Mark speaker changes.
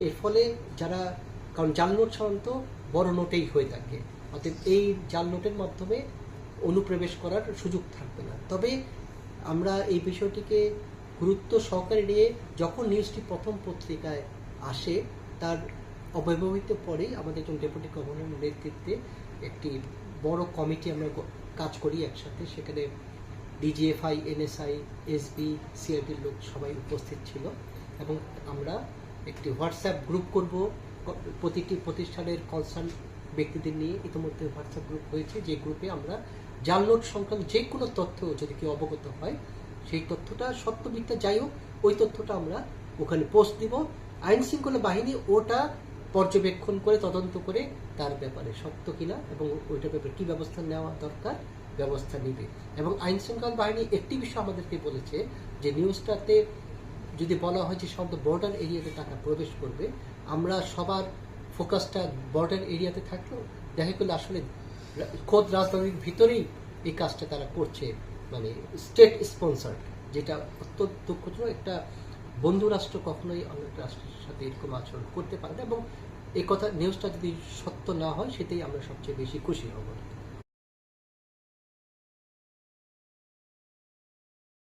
Speaker 1: এর ফলে যারা, কারণ জাল নোট সাধারণত বড় নোটেই হয়ে থাকে, অর্থাৎ এই জাল নোটের মাধ্যমে অনুপ্রবেশ করার সুযোগ থাকবে না। তবে আমরা এই বিষয়টিকে গুরুত্ব সহকারে নিয়ে যখন নিউজটি প্রথম পত্রিকায় আসে তার অব্যবহিত পরেই আমাদের একজন ডেপুটি গভর্নরের নেতৃত্বে একটি বড় কমিটি আমরা কাজ করি একসাথে। সেখানে ডিজিএফআই, এনএসআই, এসবি, সিআইডির লোক সবাই উপস্থিত ছিল এবং আমরা একটি হোয়াটসঅ্যাপ গ্রুপ করব প্রতিটি প্রতিষ্ঠানের কনসার্ন ব্যক্তিদের নিয়ে। ইতিমধ্যে হোয়াটসঅ্যাপ গ্রুপ হয়েছে, যে গ্রুপে আমরা জাল নোট সংক্রান্ত যে কোনো তথ্য যদি কেউ অবগত হয়, সেই তথ্যটা সত্য মিথ্যা যাই হোক, ওই তথ্যটা আমরা ওখানে পোস্ট দিব। আইন শৃঙ্খলা বাহিনী ওটা পর্যবেক্ষণ করে তদন্ত করে তার ব্যাপারে সত্য কিনা এবং ওইটার ব্যাপারে কী ব্যবস্থা নেওয়া দরকার ব্যবস্থা নিবে। এবং আইন শৃঙ্খলা বাহিনী একটি বিষয় আমাদেরকে বলেছে যে নিউজটাতে যদি বলা হয় যে সব বর্ডার এরিয়াতে টাকা প্রবেশ করবে, আমরা সবার ফোকাসটা বর্ডার এরিয়াতে থাকলেও দেখা গেল আসলে খোদ রাজধানীর ভিতরেই এই কাজটা তারা করছে, মানে স্টেট স্পন্সার, যেটা অত্যন্ত দুঃখজনক। একটা বন্ধু রাষ্ট্র কখনোই অন্য রাষ্ট্রের সাথে এরকম আচরণ করতে পারে না এবং এই কথা নিউজটা যদি সত্য না হয় সেটাই আমরা সবচেয়ে বেশি খুশি হব।